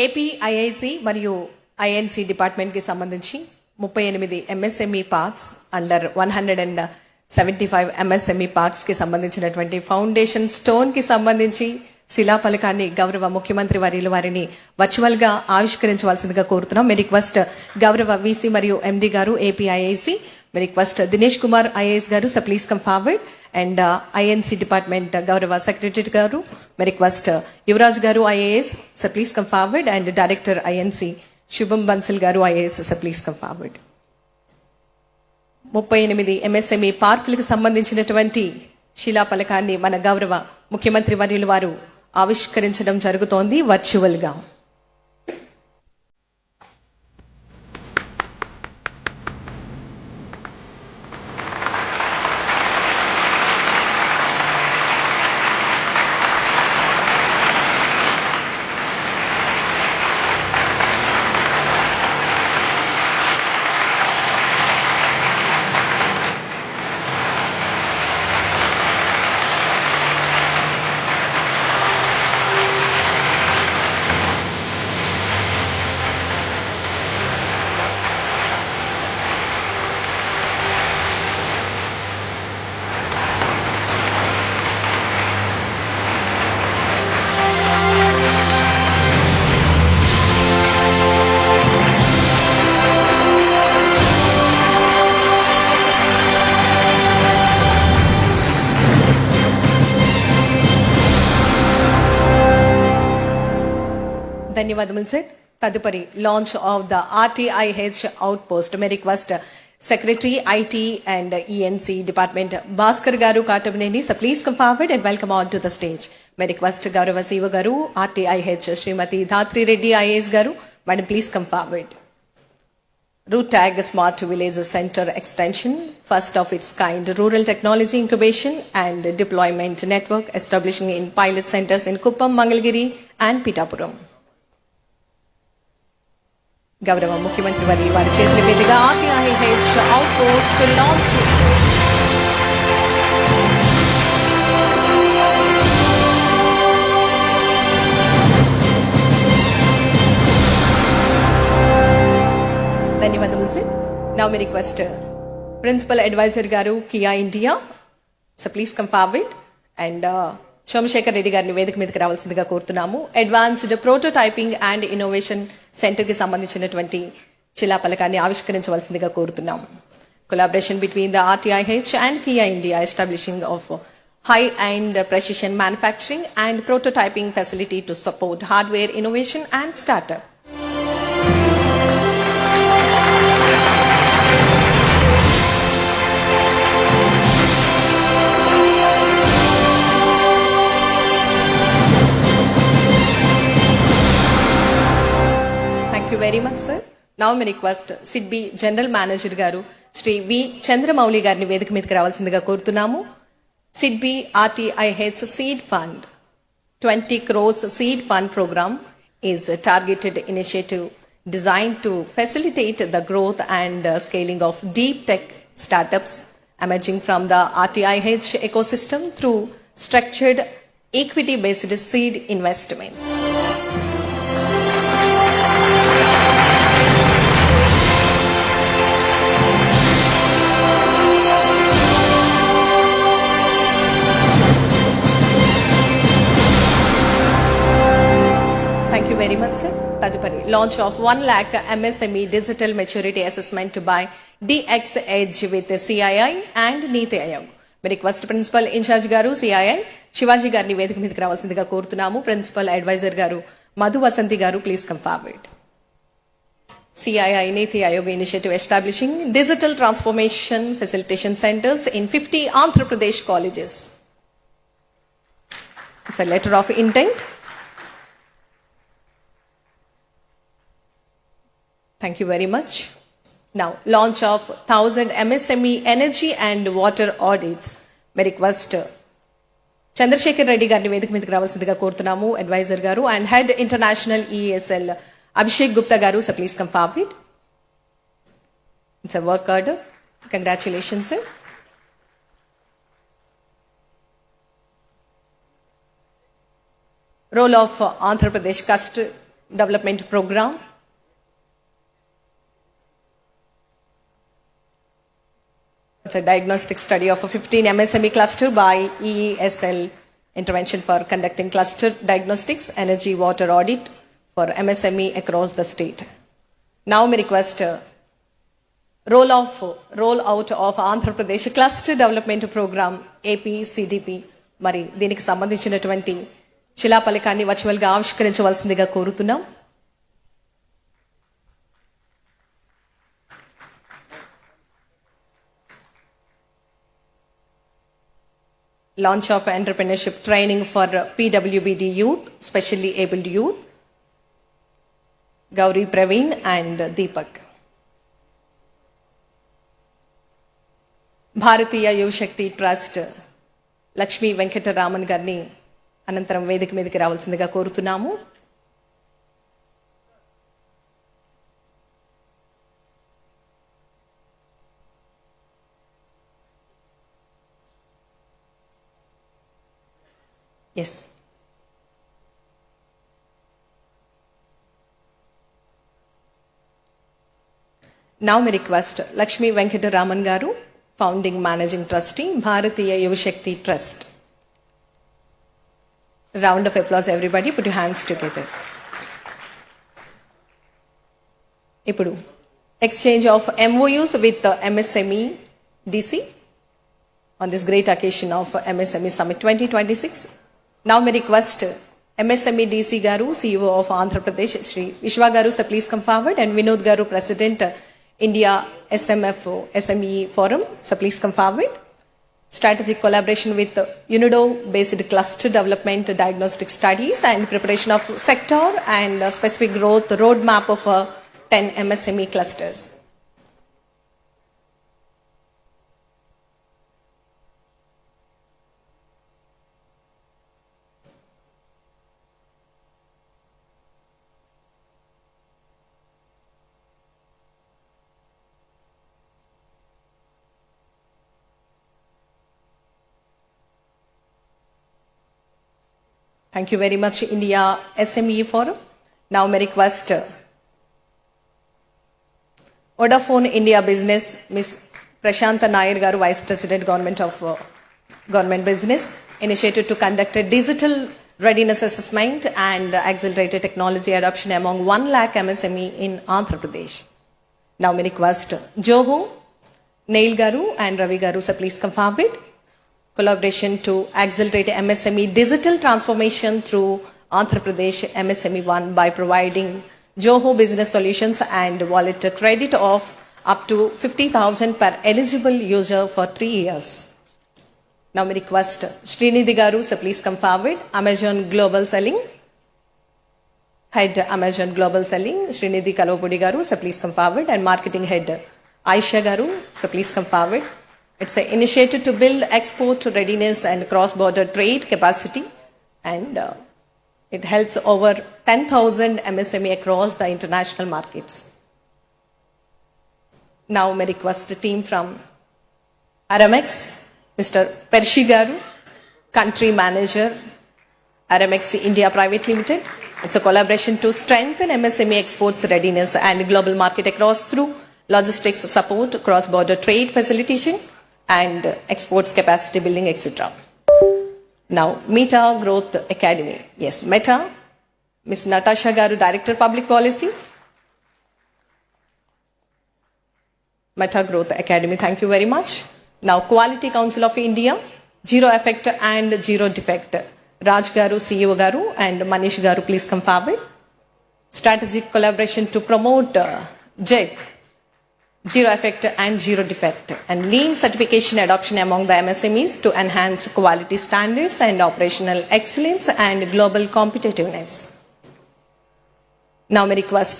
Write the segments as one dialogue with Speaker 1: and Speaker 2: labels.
Speaker 1: AP IIC మరియు INC డిపార్ట్మెంట్కి సంబంధించి 38 ఎంఎస్ఎంఈ పార్క్స్ అండర్ 175 ఎంఎస్ఎంఈ పార్క్స్కి సంబంధించినటువంటి ఫౌండేషన్ స్టోన్కి సంబంధించి శిలాఫలకాన్ని గౌరవ ముఖ్యమంత్రి వర్యులు వారిని వర్చువల్గా ఆవిష్కరించవలసిందిగా కోరుతున్నాం. మీ రిక్వెస్ట్ గౌరవ వీసీ మరియు ఎండి గారు ఏపీ ఐఐసి, మీ request Dinesh Kumar IAS garu, so please come forward. And INC department గౌరవ సెక్రటరీ గారు, మీ request Yuvraj garu IAS, so please come forward. And director INC Shubham Bansal garu IAS, so please come forward. 38 MSME పార్కులకు సంబంధించినటువంటి శిలాఫలకాన్ని మన గౌరవ ముఖ్యమంత్రి వర్యులు వారు ఆవిష్కరించడం జరుగుతోంది వర్చువల్గా. ధన్యవాదములు సార్. తదుపరి launch of the RTIH out post. May request secretary IT and ENC department Bhaskar garu Katamaneni, so please come forward and welcome on to the stage. May request గౌరవ Shiva garu RTIH Srimati Dhatri Reddy IAS garu, madam please come forward. Root tag smart village centre extension, first of its kind rural technology incubation and deployment network establishing in pilot centers in Kuppam, Mangalgiri and Pitapuram. గౌరవ ముఖ్యమంత్రి వర్యులు వారి చేతుల మీదుగా RTIH out post launch. ధన్యవాదములు sir. Now మీ request principal advisor garu Kia India, so please come forward. And Somasekhar Reddy గారిని వేదిక మీదకి రావాల్సిందిగా కోరుతున్నాము. అడ్వాన్స్డ్ ప్రోటోటైపింగ్ అండ్ ఇన్నోవేషన్ సెంటర్కి సంబంధించినటువంటి శిలాఫలకాన్ని ఆవిష్కరించవలసిందిగా కోరుతున్నాము. Collaboration between the RTIH and Kia India establishing of high and precision manufacturing and prototyping facility to support hardware innovation and startup. Thank you very much, sir. Now may request SIDBI General Manager గారు శ్రీ వి చంద్రమౌళి గారిని వేదిక మీదకి రావాల్సిందిగా కోరుతున్నాము. SIDBI RTIH Seed Fund 20 crores Seed Fund program is a targeted initiative designed to facilitate the growth and scaling of deep tech startups emerging from the RTIH ecosystem through structured equity-based seed investments. Thank you very much, sir. తదుపరి launch of 1 lakh MSME digital maturity assessment by DX Edge with CII and NITI Aayog. మీ request principal incharge garu CII Shivaji గారిని వేదిక మీదకి రావాల్సిందిగా కోరుతున్నాము. Principal advisor గారు మధు వసంతి గారు, please come forward. CII NITI Aayog initiative establishing digital transformation facilitation centers in 50 Andhra Pradesh colleges. It's a letter of intent. Thank you very much. Now, launch of 1000 MSME energy and water audits. May request Chandrasekhar Reddy గారిని వేదిక మీదకి రావాల్సిందిగా కోరుతున్నాము, adviser garu. And head international ESL Abhishek Gupta garu, so please come forward. It's a work order. Congratulations sir. Role of Andhra Pradesh Development Program. It's a diagnostic study of a 15 MSME cluster by EESL intervention for conducting cluster diagnostics, energy, water audit for MSME across the state. Now we request roll out of Andhra Pradesh Cluster Development Program APCDP. మరి దీనికి సంబంధించినటువంటి శిలాఫలకాన్ని virtual గా ఆవిష్కరించవలసిందిగా కోరుతున్నాం. Launch of entrepreneurship training for PWBD youth, specially abled youth. Gauri Praveen and Deepak. Bharatiya Yuvashakti trust Lakshmi Venkataraman గారిని అనంతరం వేదిక మీదకి రావాల్సిందిగా కోరుతున్నాము. As now we request Lakshmi Venkataraman garu, founding managing trustee, Bharatiya Yuvashakti trust. Round of applause everybody, put your hands together. ఇప్పుడు exchange of MOUs విత్ MSME DC on this great occasion of MSME Summit 2026. Now we request MSME DC Garu, CEO of Andhra Pradesh, Shri Vishwa Garu, sir, please come forward, and Vinod Garu, President, India SMFO SME Forum, so please come forward. Strategic collaboration with UNIDO based cluster development, diagnostic studies and preparation of sector and specific growth roadmap of 10 MSME clusters. Thank you very much, India SME Forum. Now may request Vodafone India Business, Ms. Prashanta Nair Garu, Vice President, Government of Government Business, initiated to conduct a digital readiness assessment and accelerated technology adoption among 1 lakh MSME in Andhra Pradesh. Now may request Joho, Neil Garu and Ravi Garu, sir, please come forward. Collaboration to accelerate MSME digital transformation through Andhra Pradesh MSME One by providing Joho Business Solutions and wallet credit of up to 50,000 per eligible user for 3 years. Now we request Srinidhi Garu, so please come forward. Amazon Global Selling, Head Amazon Global Selling, Srinidhi Kalopudi Garu, so please come forward. And Marketing Head Aisha Garu, so please come forward. It's an initiative to build export readiness and cross-border trade capacity, and it helps over 10,000 MSME across the international markets. Now may request the team from Aramex, Mr. Pershi Garu, Country Manager, Aramex India Private Limited. It's a collaboration to strengthen MSME exports readiness and global market across through logistics support, cross-border trade facilitation, and exports capacity building, etc. Now, Meta Growth Academy. Yes, Meta. Ms. Natasha Garu, Director Public Policy. Meta Growth Academy, thank you very much. Now, Quality Council of India, Zero Effect and Zero Defect. Raj Garu, CEO Garu, and Manish Garu, please come forward. Strategic collaboration to promote JEG, Zero Effect and Zero Defect, and lean certification adoption among the MSMEs to enhance quality standards and operational excellence and global competitiveness. Now may request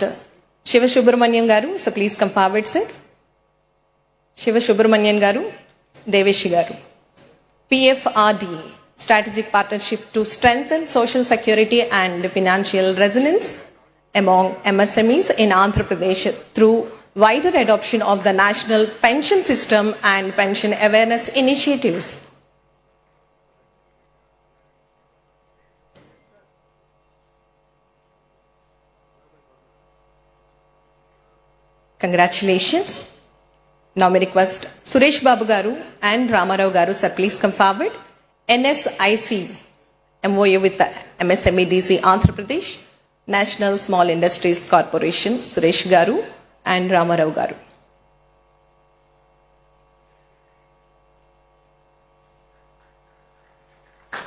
Speaker 1: Shiva Subramanian Garu, so please come forward, sir. Shiva Subramanian Garu, Deveshi Garu. PFRDA, strategic partnership to strengthen social security and financial resilience among MSMEs in Andhra Pradesh through wider adoption of the national pension system and pension awareness initiatives. Congratulations. Now we request Suresh Babu Garu and Ramarao Garu, sir, please come forward. NSIC MOU with the MSME DC Andhra Pradesh, National Small Industries Corporation, Suresh Garu and Ramarao Garu.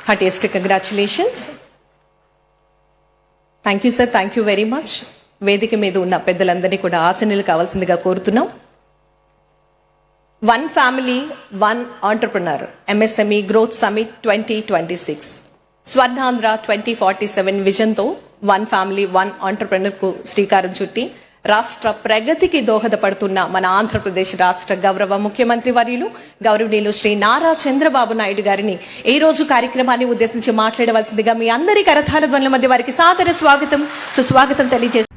Speaker 1: Heartiest congratulations. Thank you, sir. Thank you very much. వేదిక మీద ఉన్న పెద్దలందరినీ కూడా ఆసనలు కావాల్సిందిగా కోరుతున్నాం. One family one entrepreneur MSME growth summit 2026 Swarnandhra 2047 విజన్తో one family one entrepreneur కు శ్రీకారం చుట్టి రాష్ట్ర ప్రగతికి దోహదపడుతున్న మన ఆంధ్రప్రదేశ్ రాష్ట్ర గౌరవ ముఖ్యమంత్రి వర్యులు గౌరవనీయులు శ్రీ నారా చంద్రబాబు నాయుడు గారిని ఈ రోజు కార్యక్రమాన్ని ఉద్దేశించి మాట్లాడవలసిందిగా మీ అందరి కరతాళ ధ్వనుల మధ్య వారికి సాదర స్వాగతం సుస్వాగతం తెలియజేస్తారు.